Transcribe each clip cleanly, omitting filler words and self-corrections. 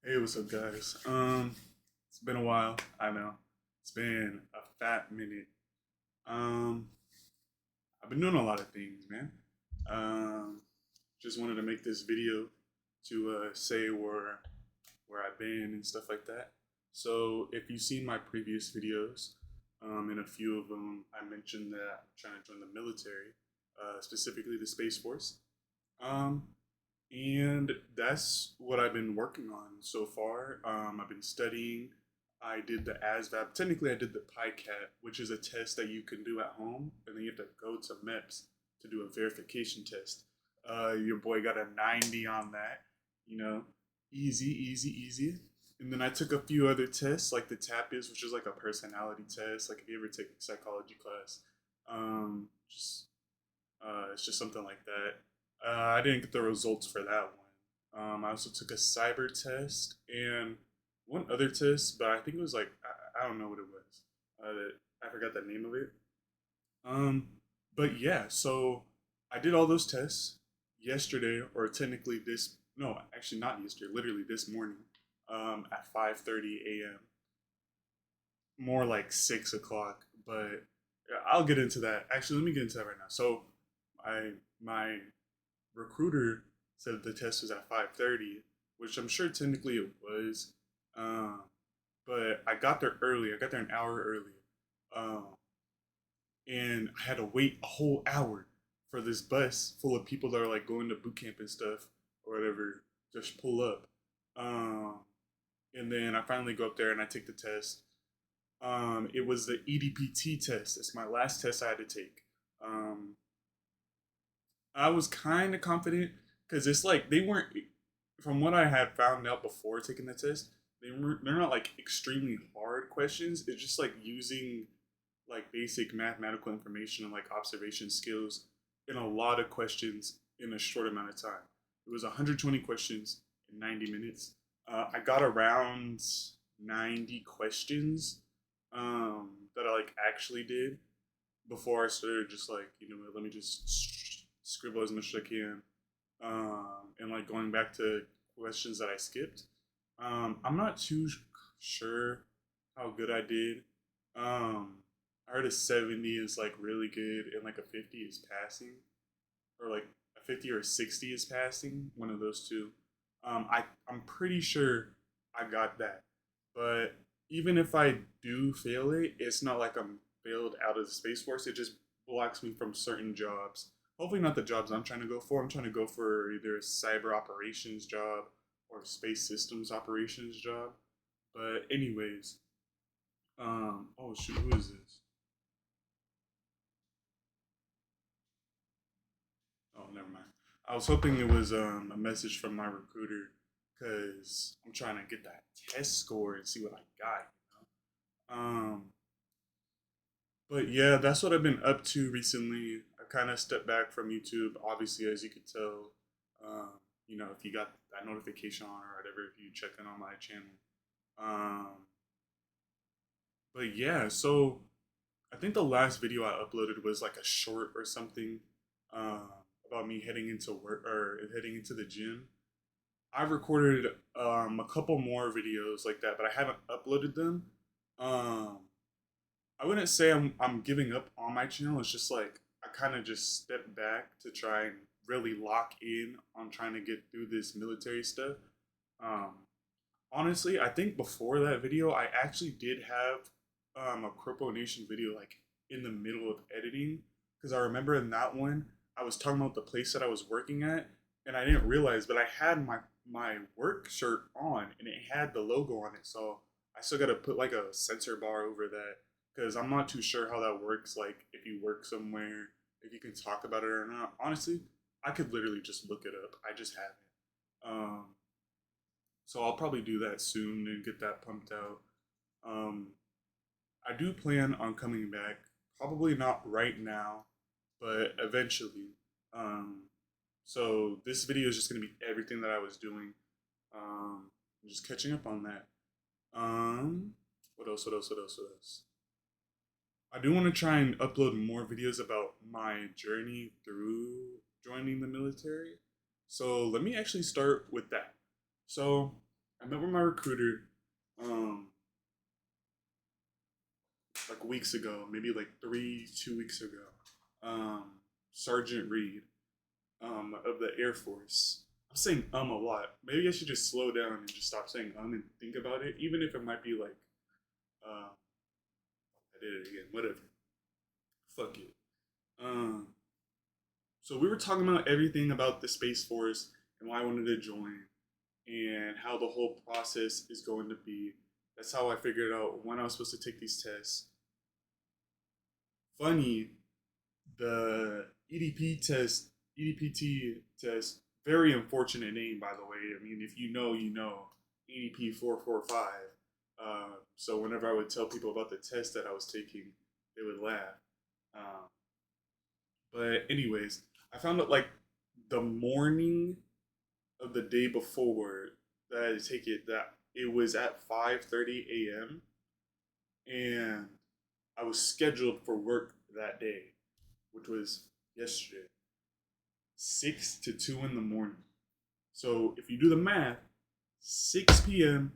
Hey, what's up, guys? It's been a while. I know it's been a fat minute. Um, I've been doing a lot of things, man. Um, just wanted to make this video to say where I've been and stuff like that. So, if you've seen my previous videos, in a few of them, I mentioned that I'm trying to join the military, specifically the Space Force. Um, and that's what I've been working on so far. I've been studying. I did the ASVAB. Technically, I did the PICAT, which is a test that you can do at home, and then you have to go to MEPS to do a verification test. Your boy got a 90 on that. You know, easy, easy, easy. And then I took a few other tests, like the TAPIS, which is like a personality test. Like if you ever take a psychology class, just it's just something like that. I didn't get the results for that one. I also took a cyber test and one other test, but I think it was like I don't know what it was. I forgot the name of it. Um, but yeah, so I did all those tests yesterday, or technically this. No, actually not yesterday. Literally this morning, at 5:30 a.m. More like 6 o'clock, but yeah, I'll get into that. Actually, let me get into that right now. So, my recruiter said the test was at 5:30, which I'm sure technically it was. Um, but I got there early. I got there an hour early. Um, and I had to wait a whole hour for this bus full of people that are like going to boot camp and stuff or whatever just pull up. Um, and then I finally go up there and I take the test. It was the EDPT test. It's my last test I had to take. Um, I was kind of confident because it's like they weren't, from what I had found out before taking the test, they're not like extremely hard questions. It's just like using like basic mathematical information and like observation skills in a lot of questions in a short amount of time. It was 120 questions in 90 minutes. I got around 90 questions that I like actually did before I started just like, let me just scribble as much as I can. And like going back to questions that I skipped. I'm not too sure how good I did. Um, I heard a 70 is like really good and like a 50 is passing, or like a 50 or a 60 is passing, one of those two. I'm pretty sure I got that, but even if I do fail it, it's not like I'm failed out of the Space Force. It just blocks me from certain jobs. Hopefully, not the jobs I'm trying to go for. I'm trying to go for either a cyber operations job or a space systems operations job. But anyways, oh shoot, who is this? Oh, never mind. I was hoping it was a message from my recruiter because I'm trying to get that test score and see what I got. But yeah, that's what I've been up to recently. I kind of stepped back from YouTube, obviously, as you could tell. If you got that notification on or whatever, if you check in on my channel. Um, but yeah, so I think the last video I uploaded was like a short or something um, about me heading into work or heading into the gym. I've recorded a couple more videos like that, but I haven't uploaded them. Um, I wouldn't say I'm giving up on my channel. It's just like I kind of just stepped back to try and really lock in on trying to get through this military stuff. Um, Honestly, I think before that video, I actually did have a Corpo Nation video like in the middle of editing because I remember in that one I was talking about the place that I was working at, and I didn't realize, but I had my work shirt on and it had the logo on it, so I still got to put like a censor bar over that because I'm not too sure how that works. Like if you work somewhere, if you can talk about it or not. Honestly, I could literally just look it up. I just haven't. So I'll probably do that soon and get that pumped out. Um, I do plan on coming back. Probably not right now, but eventually. Um, so this video is just gonna be everything that I was doing. Just catching up on that. What else? What else? What else? What else? I do want to try and upload more videos about my journey through joining the military. So let me actually start with that. So I met with my recruiter um like weeks ago, maybe like 2 weeks ago. Um, Sergeant Reed of the Air Force. I'm saying a lot. Maybe I should just slow down and just stop saying and think about it, even if it might be like uh, I did it again. Whatever. Fuck it. Um, so we were talking about everything about the Space Force and why I wanted to join and how the whole process is going to be. That's how I figured out when I was supposed to take these tests. Funny, the EDP test, EDPT test, very unfortunate name, by the way. I mean, if you know, you know, EDP 445. So whenever I would tell people about the test that I was taking, they would laugh. Um, but anyways, I found out like the morning of the day before that I had to take it that it was at 5:30 a.m. and I was scheduled for work that day, which was yesterday, 6 to 2 in the morning. So if you do the math, 6 p.m.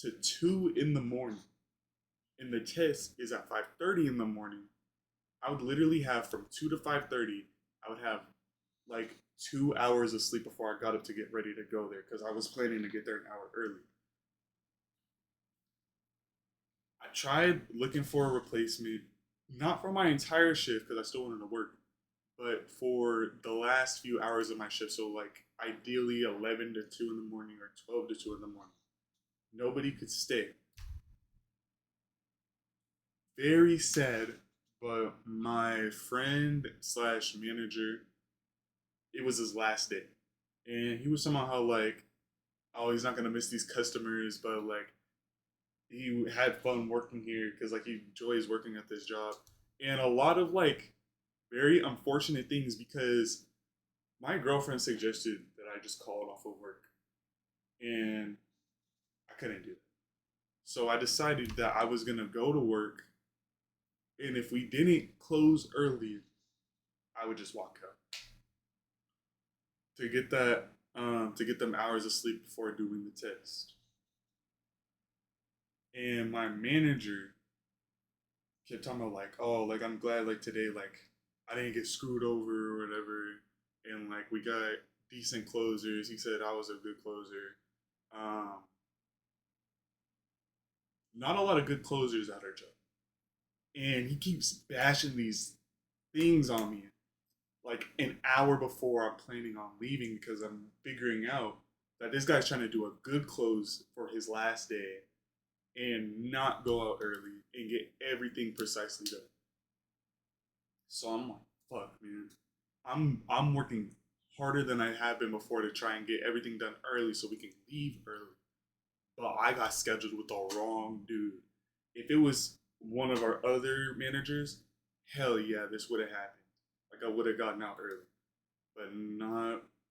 to 2 in the morning, and the test is at 5:30 in the morning. I would literally have from 2 to 5:30. I would have like 2 hours of sleep before I got up to get ready to go there because I was planning to get there an hour early. I tried looking for a replacement, not for my entire shift because I still wanted to work, but for the last few hours of my shift. So, like, ideally 11 to 2 in the morning or 12 to 2 in the morning. Nobody could stay. Very sad, but my friend slash manager, it was his last day. And he was somehow like, oh, he's not going to miss these customers, but like, he had fun working here because like he enjoys working at this job. And a lot of like very unfortunate things because my girlfriend suggested that I just call it off of work, and I couldn't do that. So I decided that I was gonna go to work, and if we didn't close early, I would just walk out to get that to get them hours of sleep before doing the test. And my manager kept talking about like, oh, like I'm glad like today like I didn't get screwed over or whatever, and like we got decent closers. He said I was a good closer. Um, Not a lot of good closers at our job, and he keeps bashing these things on me like an hour before I'm planning on leaving because I'm figuring out that this guy's trying to do a good close for his last day and not go out early and get everything precisely done. So I'm like, fuck, man. I'm working harder than I have been before to try and get everything done early so we can leave early. But I got scheduled with the wrong dude. If it was one of our other managers, hell yeah, this would have happened. Like I would have gotten out early, but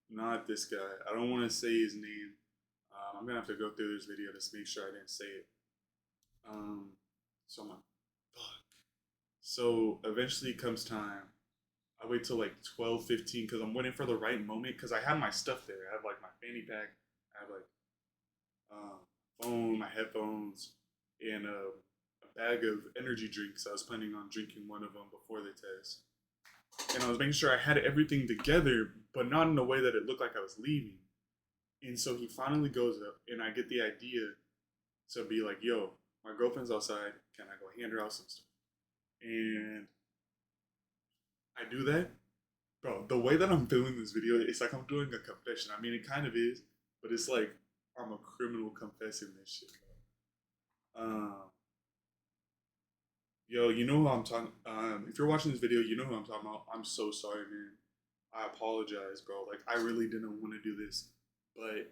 not this guy. I don't want to say his name. I'm gonna have to go through this video to make sure I didn't say it. Um, so I'm like, fuck. So eventually comes time. I wait till like 12:15 because I'm waiting for the right moment because I have my stuff there. I have like my fanny pack. I have like um, phone, my headphones, and a bag of energy drinks. I was planning on drinking one of them before the test. And I was making sure I had everything together, but not in a way that it looked like I was leaving. And so he finally goes up, and I get the idea to be like, yo, my girlfriend's outside. Can I go hand her out some stuff? And I do that. Bro, the way that I'm filming this video, it's like I'm doing a confession. I mean, it kind of is, but it's like I'm a criminal confessing this shit. Yo, you know who I'm talking. If you're watching this video, you know who I'm talking about. I'm so sorry, man. I apologize, bro. Like I really didn't want to do this, but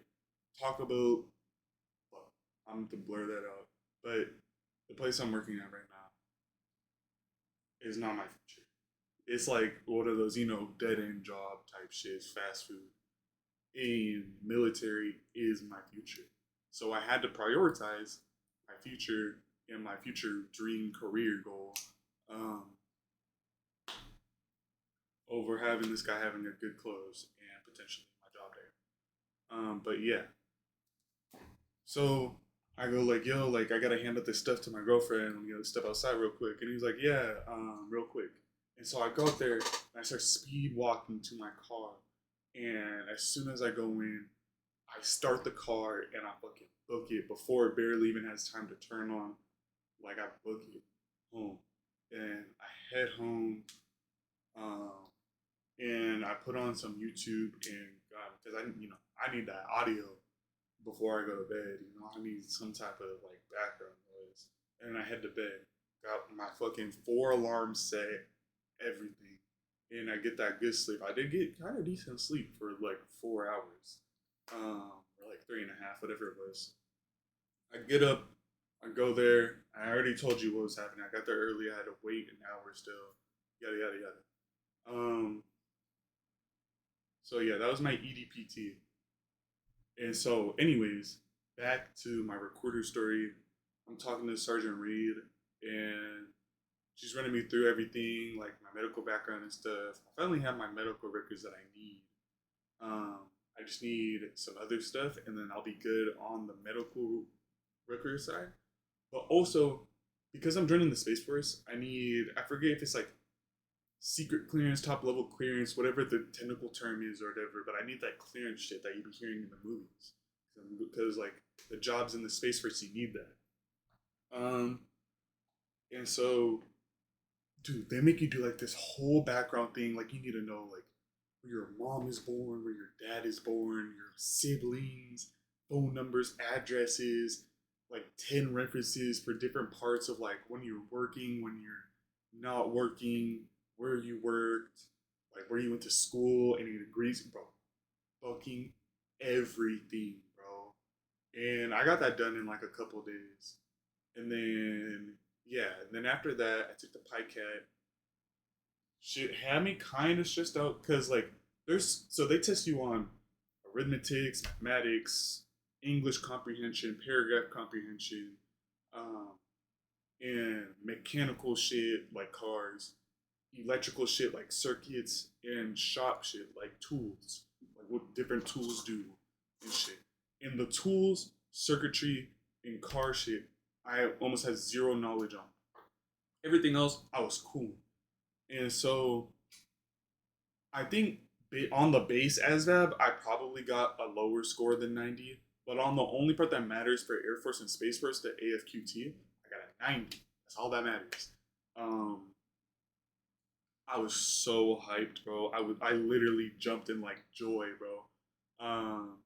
talk about. Well, I'm going to blur that out. But the place I'm working at right now is not my future. It's like one of those, dead end job type shit, fast food. And military is my future. So I had to prioritize my future and my future dream career goal um, over having this guy having a good close and potentially my job there. But yeah, So I go like, yo, like I gotta hand up this stuff to my girlfriend. Let me go step outside real quick. And he's like, yeah, real quick. And so I go out there and I start speed walking to my car. And as soon as I go in, I start the car and I fucking book it before it barely even has time to turn on. Like I book it home. And I head home. Um, and I put on some YouTube and God, because I need that audio before I go to bed. I need some type of like background noise. And I head to bed. Got my fucking four alarms set, everything, and I get that good sleep. I did get kind of decent sleep for like 4 hours, or like three and a half, whatever it was. I get up, I go there. I already told you what was happening. I got there early. I had to wait an hour still. Yada yada yada. Um. So yeah, that was my EDPT. And so, anyways, back to my recorder story. I'm talking to Sergeant Reed, and she's running me through everything, like my medical background and stuff. I finally have my medical records that I need. Um, I just need some other stuff, and then I'll be good on the medical record side. But also, because I'm joining the Space Force, I forget if it's like secret clearance, top level clearance, whatever the technical term is or whatever, but I need that clearance shit that you be hearing in the movies. Because like the jobs in the Space Force, you need that. Um, and so, dude, they make you do like this whole background thing. Like you need to know like where your mom is born, where your dad is born, your siblings, phone numbers, addresses, like 10 references for different parts of like when you're working, when you're not working, where you worked, like where you went to school, any degrees, bro. Fucking everything, bro. And I got that done in like a couple days. And then yeah, and then after that, I took the PyCat. Shit had me kind of stressed out because like they test you on arithmetics, mathematics, English comprehension, paragraph comprehension, um, and mechanical shit like cars, electrical shit like circuits, and shop shit like tools, like what different tools do and shit. In the tools, circuitry, and car shit, I almost had zero knowledge on. Everything else, I was cool. And so I think on the base ASVAB, I probably got a lower score than 90. But on the only part that matters for Air Force and Space Force, the AFQT, I got a 90. That's all that matters. Um, I was so hyped, bro. I literally jumped in like joy, bro. Um,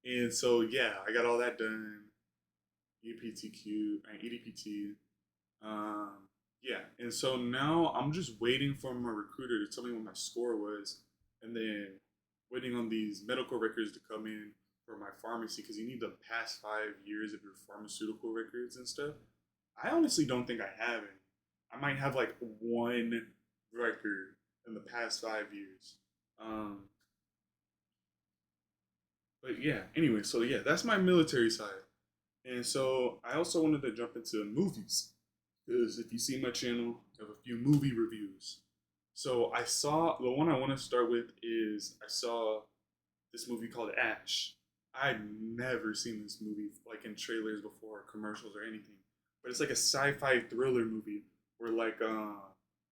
and so yeah, I got all that done. EDPT. Um, yeah, and so now I'm just waiting for my recruiter to tell me what my score was, and then waiting on these medical records to come in for my pharmacy because you need the past 5 years of your pharmaceutical records and stuff. I honestly don't think I have any. I might have like one record in the past 5 years. Um, but yeah, anyway, so yeah, that's my military side. And so I also wanted to jump into movies because if you see my channel, I have a few movie reviews. So I saw the one I want to start with is I saw this movie called Ash. I'd never seen this movie like in trailers before, commercials or anything. But it's like a sci-fi thriller movie where like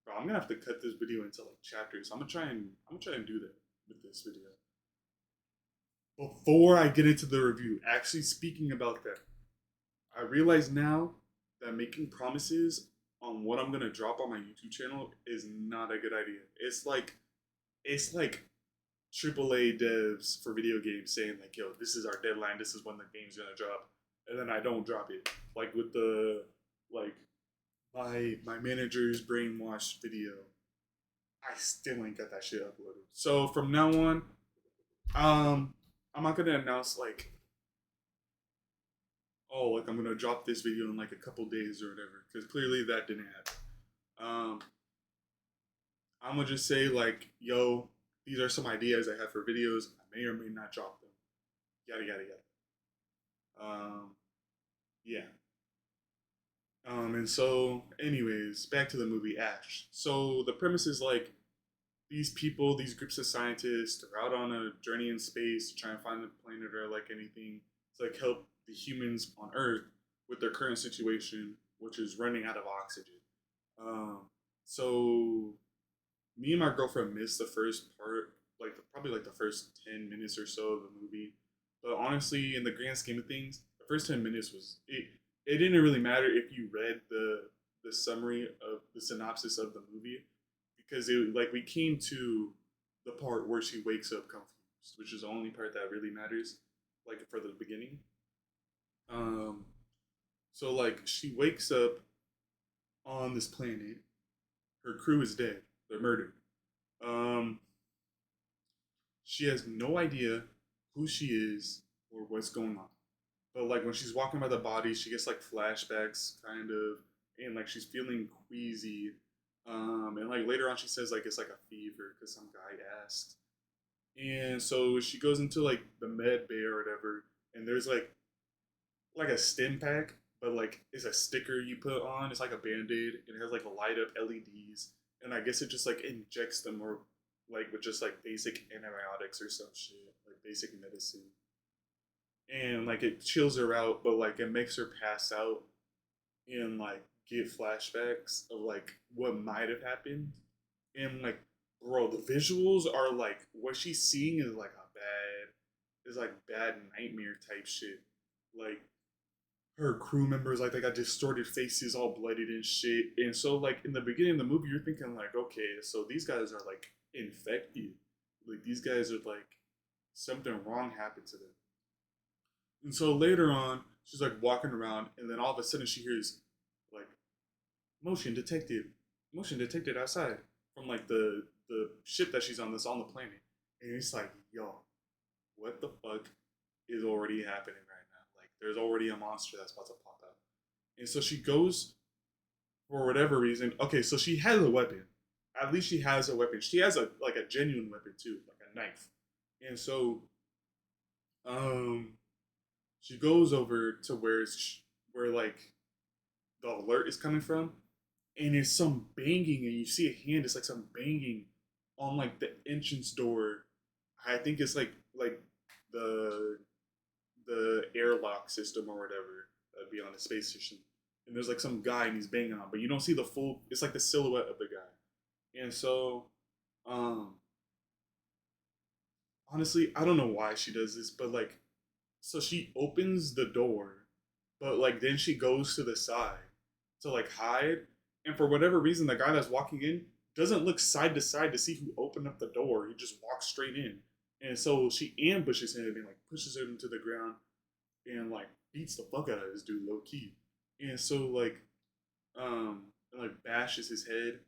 bro, I'm gonna have to cut this video into like chapters. I'm gonna try and do that with this video. Before I get into the review, actually speaking about that, I realize now that making promises on what I'm gonna drop on my YouTube channel is not a good idea. It's like AAA devs for video games saying like, "Yo, this is our deadline. This is when the game's gonna drop," and then I don't drop it. Like with the like my manager's brainwashed video, I still ain't got that shit uploaded. So from now on, I'm not gonna announce like, oh, like I'm gonna drop this video in like a couple days or whatever, because clearly that didn't happen. Um, I'm gonna just say like, yo, these are some ideas I have for videos. I may or may not drop them. Yada yada yada. Um, yeah. And so, anyways, back to the movie Ash. So the premise is like these people, these groups of scientists, are out on a journey in space to try and find a planet or like anything to like help the humans on Earth with their current situation, which is running out of oxygen. Um, so me and my girlfriend missed the first part, like probably like the first 10 minutes or so of the movie. But honestly, in the grand scheme of things, the first 10 minutes was it. It didn't really matter if you read the summary of the synopsis of the movie because it like we came to the part where she wakes up confused, which is the only part that really matters, like for the beginning. Um, so like she wakes up on this planet. Her crew is dead. They're murdered. Um, she has no idea who she is or what's going on. But like when she's walking by the body, she gets like flashbacks, kind of, and like she's feeling queasy. And like later on, she says like it's like a fever because some guy asked. And so she goes into like the med bay or whatever, and there's like a stim pack, but like it's a sticker you put on. It's like a band aid, and it has like a light up LEDs, and I guess it just like injects them or like with just like basic antibiotics or some shit, like basic medicine, and like it chills her out, but like it makes her pass out and like get flashbacks of like what might have happened, and like bro, the visuals are like what she's seeing is like bad nightmare type shit, like her crew members like they got distorted faces all bloodied and shit, and so like in the beginning of the movie you're thinking like okay so these guys are like infected, like these guys are like something wrong happened to them, and so later on she's like walking around and then all of a sudden she hears like motion detected, motion detected outside from like the ship that she's on that's on the planet, and it's like yo what the fuck is already happening right now, like there's already a monster that's about to pop out. And so she goes for whatever reason. Okay, so she has a weapon. At least she has a weapon. She has a like a genuine weapon too, like a knife. And so um she goes over to where like the alert is coming from, and it's some banging, and you see a hand. It's like some banging on like the entrance door. I think it's like the the airlock system or whatever that'd be on the space station. And there's like some guy and he's banging on, but you don't see the full. It's like the silhouette of the guy. And so, um, honestly, I don't know why she does this, but like, so she opens the door, but like then she goes to the side to like hide, and for whatever reason, the guy that's walking in doesn't look side to side to see who opened up the door. He just walks straight in, and so she ambushes him and like pushes him to the ground and like beats the fuck out of this dude low key. And so and, like bashes his head,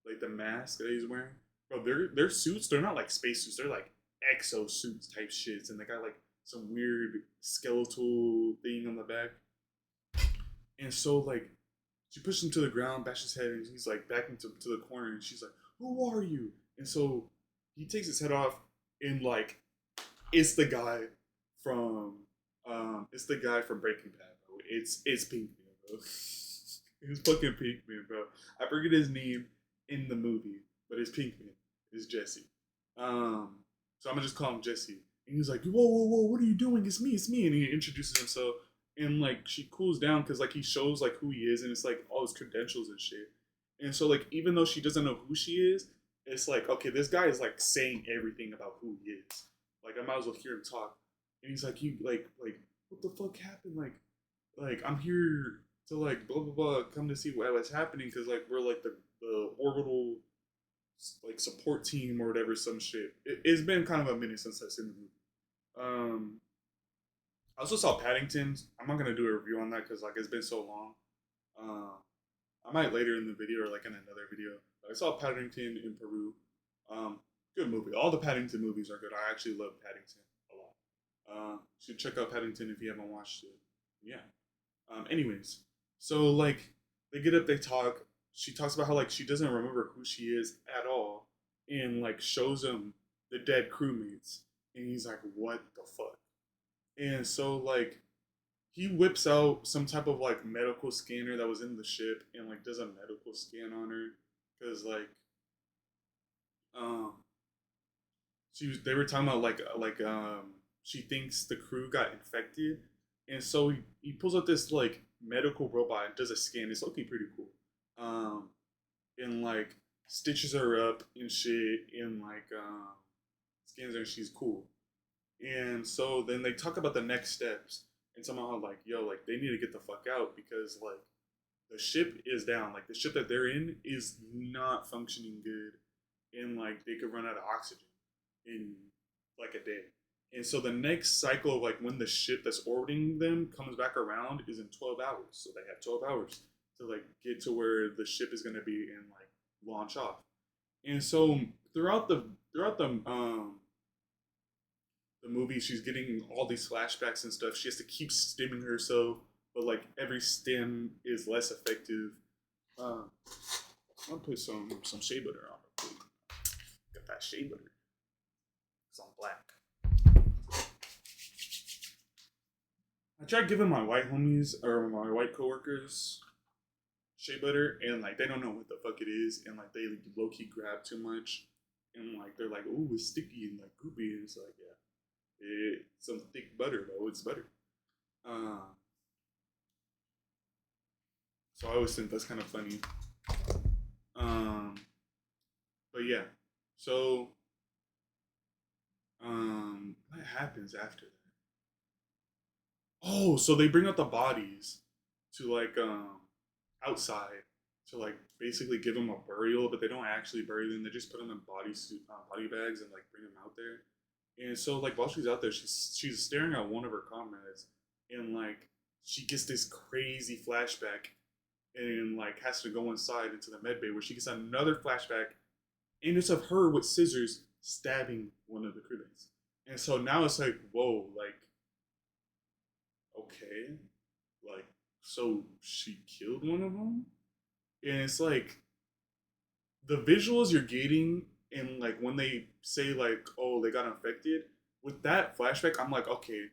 like the mask that he's wearing. Bro, their suits, they're not like space suits, they're like exo suits type shits, and they got like some weird skeletal thing on the back. And so like she pushes him to the ground, bashes his head, and he's like backing to the corner, and she's like, "Who are you?" And so he takes his head off, and like it's the guy from it's the guy from Breaking Bad, bro. It's Pinkman, bro. It's fucking Pinkman, bro. I forget his name in the movie, but it's Pinkman. It's Jesse. Um, so I'm gonna just call him Jesse. And he's like, "Whoa, whoa, whoa! What are you doing? It's me, it's me!" And he introduces himself, and like she cools down because like he shows like who he is, and it's like all his credentials and shit. And so like even though she doesn't know who she is, it's like okay, this guy is like saying everything about who he is. Like I might as well hear him talk. And he's like, "You like what the fuck happened? Like I'm here to like blah blah blah come to see what's happening because like we're like the orbital like support team or whatever some shit." It's been kind of a minute since I've seen the movie. Um, I also saw Paddington. I'm not gonna do a review on that because like it's been so long. Uh, I might later in the video or like in another video. I saw Paddington in Peru. Um, Good movie. All the Paddington movies are good. I actually love Paddington a lot. You should check out Paddington if you haven't watched it. Yeah. Anyways, so like they get up, they talk. She talks about how like she doesn't remember who she is at all, and like shows him the dead crewmates, and he's like, "What the fuck?" And so like he whips out some type of like medical scanner that was in the ship, and like does a medical scan on her because um they were talking about she thinks the crew got infected, And so he pulls out this like medical robot and does a scan. It's looking pretty cool. Um, and like stitches her up and shit, and like scans her, and she's cool. And so then they talk about the next steps, and somehow like, yo, like they need to get the fuck out because like the ship is down. Like the ship that they're in is not functioning good, and like they could run out of oxygen in like a day. And so the next cycle of like when the ship that's orbiting them comes back around is in 12 hours. So they have 12 hours to like get to where the ship is going to be and like launch off. And so throughout the movie, she's getting all these flashbacks and stuff. She has to keep stimming herself, but like every stim is less effective. Um, I'll put some shea butter on real quick. Get that shea butter. It's on black. I tried giving my white homies or my white coworkers shea butter, and like they don't know what the fuck it is, and like they low key grab too much, and like they're like, "Oh, it's sticky and like goopy," and it's like, yeah, it's some thick butter though. It's butter. Uh, so I always think that's kind of funny. Um, but yeah, so what happens after that? Oh, so they bring out the bodies to like outside to like basically give them a burial, but they don't actually bury them. They just put them in body bags and like bring them out there. And so like while she's out there, she's staring at one of her comrades, and like she gets this crazy flashback, and like has to go inside into the med bay where she gets another flashback, and it's of her with scissors stabbing one of the crewmates. And so now it's like, whoa, like okay, like so she killed one of them, and it's like the visuals you're getting, and like when they say like, oh, they got infected with that flashback, I'm like, okay,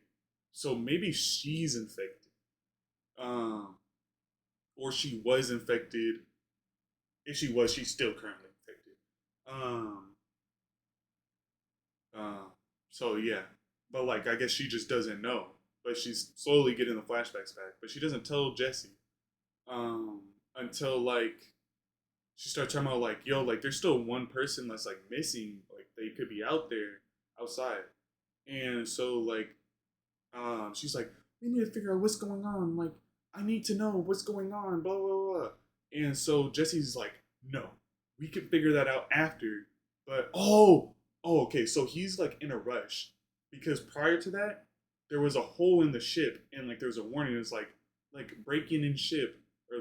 so maybe she's infected, um, or she was infected. If she was, she's still currently infected. Um, uh, so yeah, but like I guess she just doesn't know, but she's slowly getting the flashbacks back, but she doesn't tell Jesse um, until like she starts talking about like, yo, like there's still one person that's like missing, like they could be out there outside, and so like she's like, we need to figure out what's going on, like I need to know what's going on, blah blah blah, and so Jesse's like, no, we can figure that out after, but okay, so he's like in a rush because prior to that there was a hole in the ship and like there was a warning, it's like breaking in ship or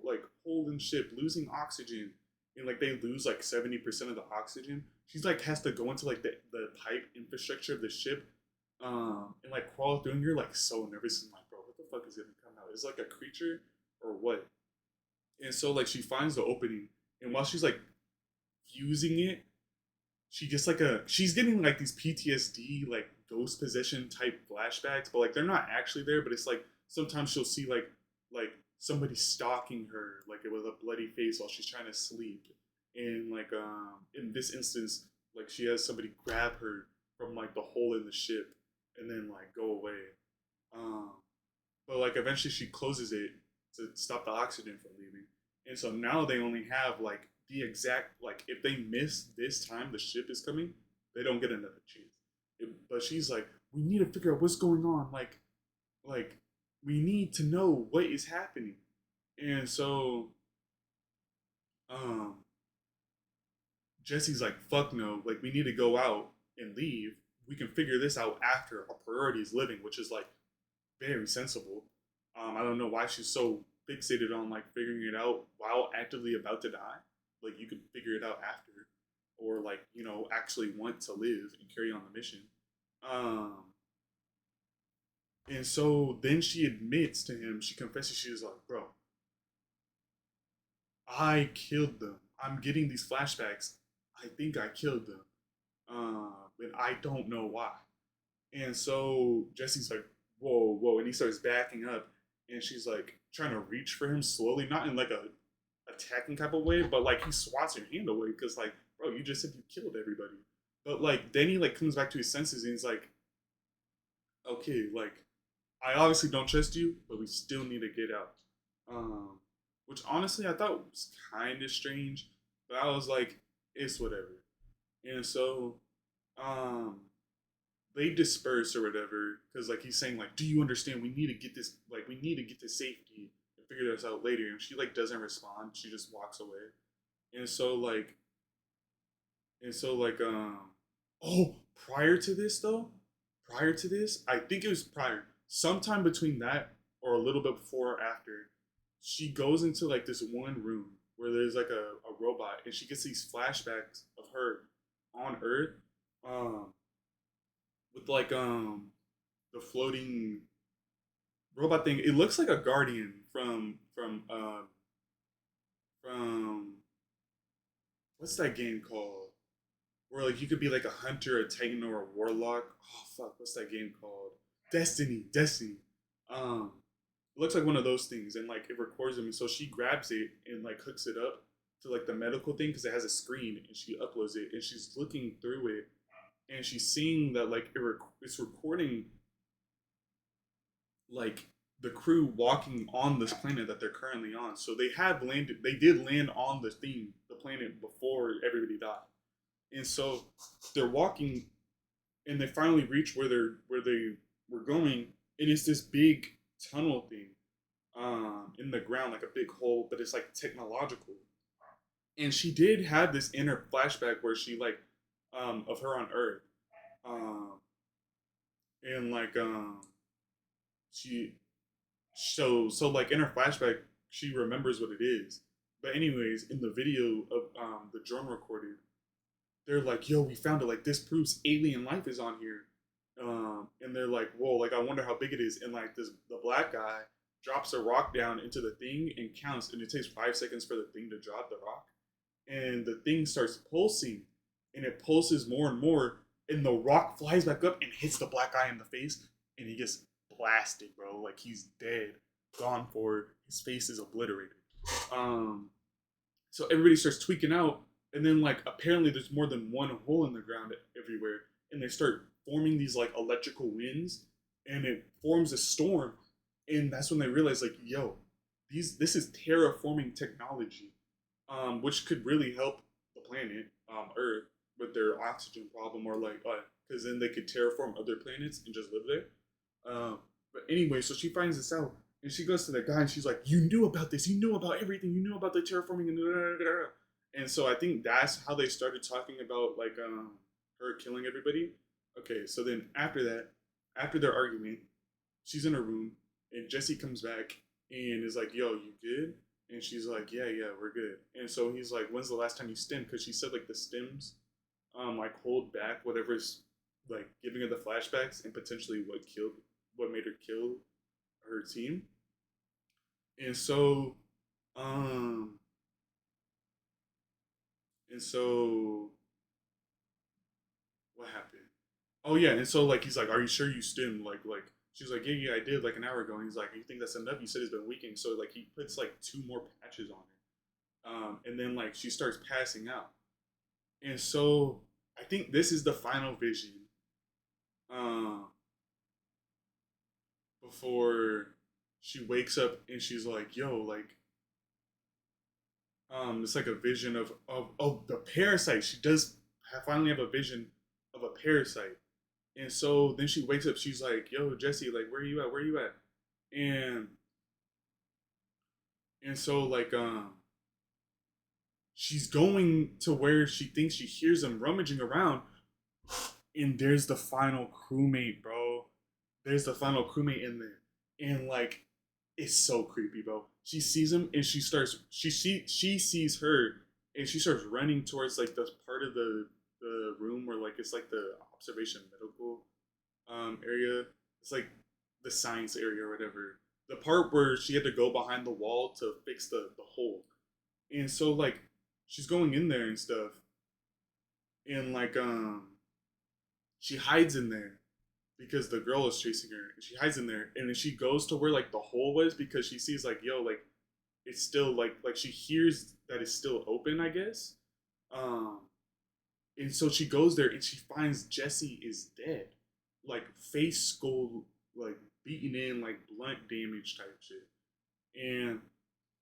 like holding ship, losing oxygen, and like they lose like 70% of the oxygen. She's like has to go into like the pipe infrastructure of the ship, and like crawl through. And you're like so nervous and like, bro, what the fuck is gonna come out? Is it like a creature or what? And so like she finds the opening, and while she's like fusing it, she gets like she's getting like these PTSD like ghost possession type flashbacks, but like they're not actually there. But it's like sometimes she'll see like somebody stalking her like with a bloody face while she's trying to sleep, and like in this instance like she has somebody grab her from like the hole in the ship and then like go away. Um, but like eventually she closes it to stop the oxygen from leaving. And so now they only have like the exact like if they miss this time the ship is coming, they don't get another chance. But she's like, we need to figure out what's going on. Like we need to know what is happening. And so um Jesse's like, fuck no, like we need to go out and leave. We can figure this out after our priority is living, which is like very sensible. I don't know why she's so fixated on like figuring it out while actively about to die. Like you could figure it out after, or like actually want to live and carry on the mission. Um, and so then she admits to him. She confesses. She's like, bro, I killed them. I'm getting these flashbacks. I think I killed them, and I don't know why. And so Jesse's like, whoa, whoa. And he starts backing up. And she's like trying to reach for him slowly, not in like a attacking type of way, but like he swats your hand away because like, bro, you just said you killed everybody. But like then he like comes back to his senses and he's like, okay, like I obviously don't trust you, but we still need to get out. Um, which honestly I thought was kind of strange, but I was like, it's whatever. And so, um, they disperse or whatever because like he's saying like, do you understand? We need to get this like we need to get to safety and figure this out later. And she like doesn't respond. She just walks away. And so like and so like oh prior to this though, prior to this, I think it was prior, sometime between that or a little bit before or after, she goes into like this one room where there's like a robot and she gets these flashbacks of her on Earth, um, with like the floating robot thing. It looks like a guardian from what's that game called? Where like you could be like a hunter, a titan, or a warlock. Oh fuck, what's that game called? Destiny, Destiny. Um, it looks like one of those things, and like it records them. And so she grabs it and like hooks it up to like the medical thing because it has a screen, and she uploads it, and she's looking through it, and she's seeing that like it's recording like the crew walking on this planet that they're currently on. So they have landed. They did land on the planet before everybody died, and so they're walking, and they finally reach where they were going, and it's this big tunnel thing, in the ground, like a big hole, but it's like technological. And she did have this inner flashback where she like, of her on Earth, um, and like she so like in her flashback she remembers what it is. But anyways, in the video of the drone recorded, they're like, "Yo, we found it. Like this proves alien life is on here." And they're like, "Whoa! Like I wonder how big it is." And like this, the black guy drops a rock down into the thing and counts, and it takes 5 seconds for the thing to drop the rock, and the thing starts pulsing, and it pulses more and more, and the rock flies back up and hits the black guy in the face, and he gets blasted, bro. Like he's dead, gone for. His face is obliterated. Um, so everybody starts tweaking out, and then like apparently there's more than one hole in the ground everywhere, and they start forming these like electrical winds, and it forms a storm, and that's when they realize like, yo, this is terraforming technology, which could really help the planet, Earth, with their oxygen problem, or like, because then they could terraform other planets and just live there. But anyway, so she finds this out, and she goes to the guy, and she's like, "You knew about this. You knew about everything. You knew about the terraforming and da, da, da, da." And so I think that's how they started talking about like her killing everybody. Okay, so then after that, after their argument, she's in her room, and Jesse comes back and is like, "Yo, you good?" And she's like, "Yeah, yeah, we're good." And so he's like, "When's the last time you stemmed?" Because she said like the stems, like hold back whatever's like giving her the flashbacks and potentially what made her kill her team. And so, um, and so what happened? Oh yeah, and so like he's like, "Are you sure you stemmed?" Like she's like, "Yeah, yeah, I did like an hour ago." And he's like, "You think that's enough? You said it's been weakening." So like he puts like two more patches on her, and then like she starts passing out. And so I think this is the final vision, um, before she wakes up, and she's like, "Yo, like it's like a vision of the parasite." She does finally have a vision of a parasite. And so then she wakes up, she's like, "Yo, Jesse, like where are you at? Where are you at?" And so like she's going to where she thinks she hears them rummaging around, and there's the final crewmate, bro. There's the final crewmate in there. And like it's so creepy, bro. She sees him, and she sees her, and she starts running towards like the part of the room where like it's like the observation medical area. It's like the science area or whatever. The part where she had to go behind the wall to fix the hole. And so like she's going in there and stuff, and like she hides in there because the girl is chasing her. And she hides in there, and then she goes to where like the hole was because she sees like, yo, like it's still like she hears that it's still open, I guess. Um, and so she goes there, and she finds Jesse is dead, like face skull, like beaten in, like blunt damage type shit. And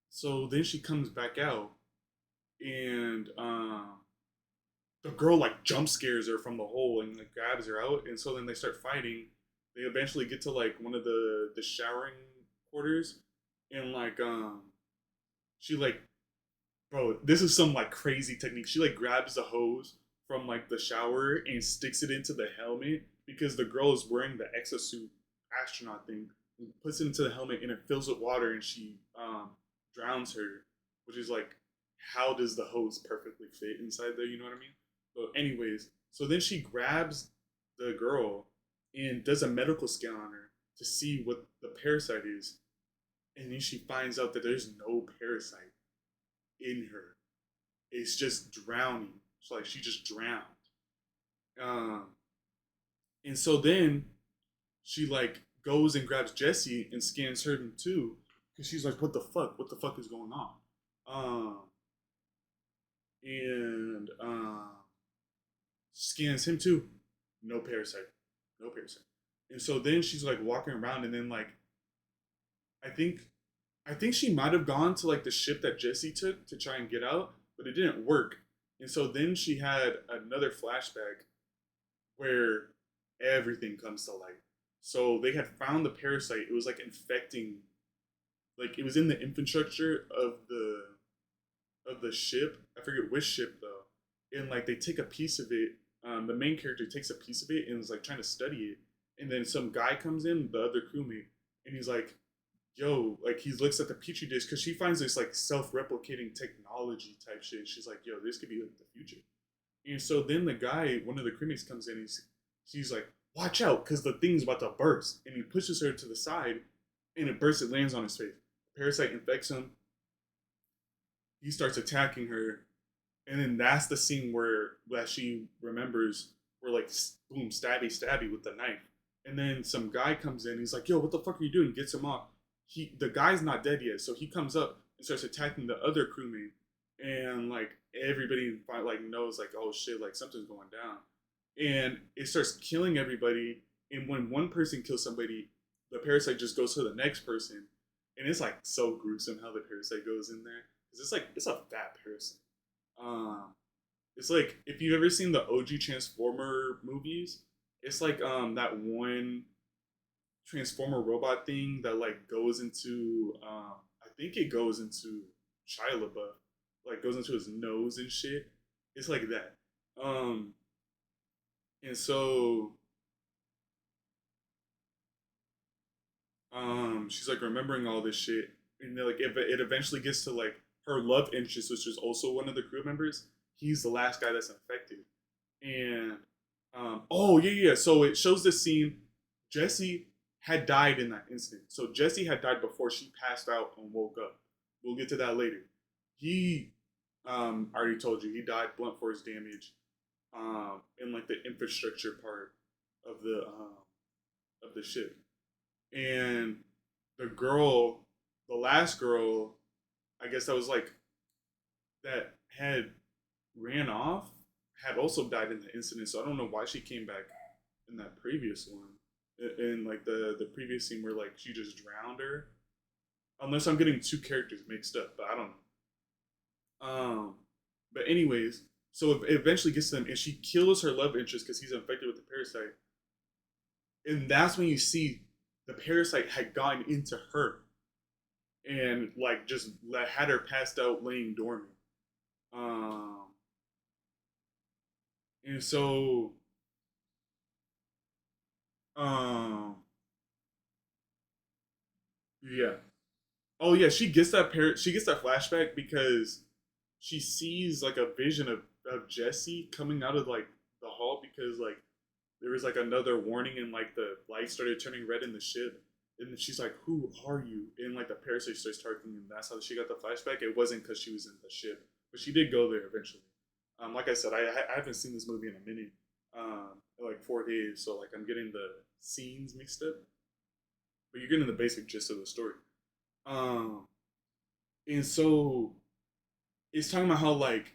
so then she comes back out, and the girl like jump scares her from the hole and like grabs her out, and so then they start fighting. They eventually get to like one of the showering quarters, and like she like, bro, this is some like crazy technique. She like grabs the hose from like the shower and sticks it into the helmet because the girl is wearing the exosuit astronaut thing. And puts it into the helmet and it fills with water, and she drowns her, which is like, how does the hose perfectly fit inside there? You know what I mean? So, anyways, so then she grabs the girl and does a medical scan on her to see what the parasite is, and then she finds out that there's no parasite in her. It's just drowning. So like she just drowned. Um, and so then she like goes and grabs Jesse and scans her too, because she's like, "What the fuck? What the fuck is going on?" Um, and scans him too. No parasite. No parasite. And so then she's like walking around, and then like I think I think she might have gone to like the ship that Jesse took to try and get out, but it didn't work. And so then she had another flashback where everything comes to light. So they had found the parasite. It was like infecting, like it was in the infrastructure of the ship. I forget which ship though. And like they take a piece of it. The main character takes a piece of it and is like trying to study it. And then some guy comes in, the other crewmate, and he's like, "Yo," like he looks at the petri dish because she finds this like self-replicating technology type shit. She's like, "Yo, this could be like the future." And so then the guy, one of the crewmates, comes in. And she's like, "Watch out, because the thing's about to burst." And he pushes her to the side, and it bursts. It lands on his face. Parasite infects him. He starts attacking her, and then that's the scene where that she remembers, where like boom, stabby, stabby with the knife. And then some guy comes in. He's like, "Yo, what the fuck are you doing?" Gets him off. The guy's not dead yet, so he comes up and starts attacking the other crewmate, and like everybody like knows like, oh shit, like something's going down, and it starts killing everybody. And when one person kills somebody, the parasite just goes to the next person, and it's like so gruesome how the parasite goes in there because it's like it's a fat parasite. Um, it's like if you've ever seen the OG Transformer movies, it's like that one Transformer robot thing that like goes into I think it goes into Shia LaBeouf, like goes into his nose and shit. It's like that. Um, and so she's like remembering all this shit, and then, like if it eventually gets to like her love interest, which is also one of the crew members. He's the last guy that's infected, and oh yeah, yeah. So it shows this scene. Jesse had died in that incident. So Jesse had died before she passed out and woke up. We'll get to that later. He I already told you he died blunt force damage in like the infrastructure part of the ship. And the girl, the last girl, I guess that was like that had ran off, had also died in the incident. So I don't know why she came back in that previous one. In like the previous scene where like she just drowned her. Unless I'm getting two characters mixed up, but I don't know. But anyways, so it eventually gets to them, and she kills her love interest because he's infected with the parasite, and that's when you see the parasite had gotten into her and like just had her passed out, laying dormant. Um, and so um, yeah. Oh yeah, she gets that she gets that flashback because she sees like a vision of Jesse coming out of like the hall because like there was like another warning and like the light started turning red in the ship. And then she's like, "Who are you?" And like the parasite starts talking, and that's how she got the flashback. It wasn't because she was in the ship, but she did go there eventually. Like I said, I haven't seen this movie in a minute, like 4 days, so like I'm getting the scenes mixed up, but you're getting the basic gist of the story. Um, and so it's talking about how like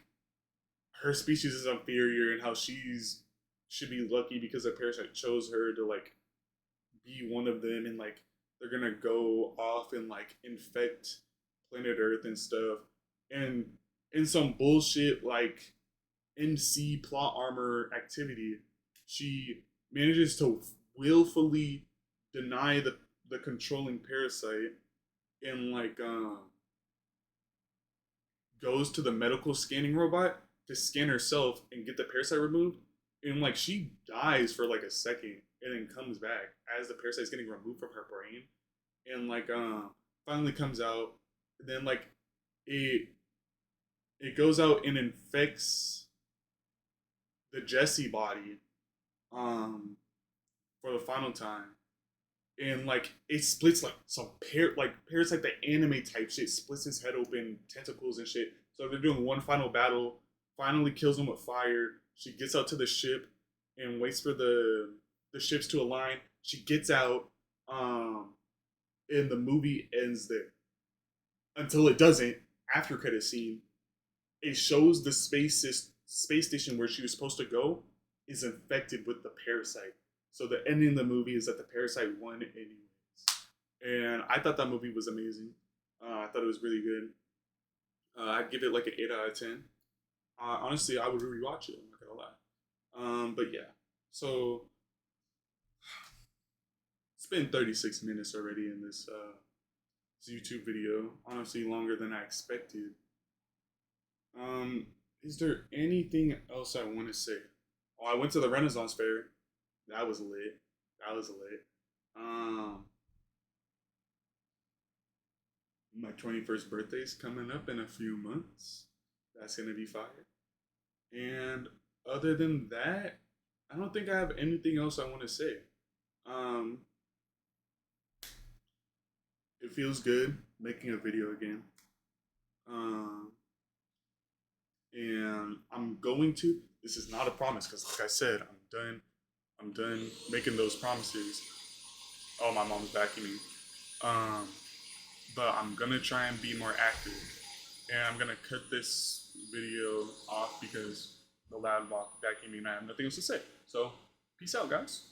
her species is inferior and how she's should be lucky because the parasite chose her to like be one of them, and like they're gonna go off and like infect planet Earth and stuff. And in some bullshit like MC plot armor activity, she manages to willfully deny the controlling parasite and like goes to the medical scanning robot to scan herself and get the parasite removed. And like she dies for like a second and then comes back as the parasite is getting removed from her brain. And like finally comes out. And then like it it goes out and infects the Jesse body um for the final time. And like it splits like some like parasite the anime type shit, splits his head open, tentacles and shit. So they're doing one final battle, finally kills him with fire. She gets out to the ship and waits for the ships to align. She gets out, and the movie ends there. Until it doesn't. After credit scene, it shows the space station where she was supposed to go is infected with the parasite. So the ending of the movie is that the parasite won anyways. And I thought that movie was amazing. I thought it was really good. I'd give it like an 8 out of 10. Honestly, I would rewatch it. I'm not gonna lie. But yeah, so it's been 36 minutes already in this YouTube video. Honestly, longer than I expected. Um, is there anything else I want to say? Oh, I went to the Renaissance Fair. That was lit. That was lit. Um, my 21st birthday is coming up in a few months. That's gonna be fire. And other than that, I don't think I have anything else I want to say. Um, it feels good making a video again. Um, and I'm going to. This is not a promise because, like I said, I'm done. I'm done making those promises. Oh, my mom's backing me. Um, but I'm gonna try and be more active, and I'm gonna cut this video off because the loud backing me and I have nothing else to say. So, peace out, guys.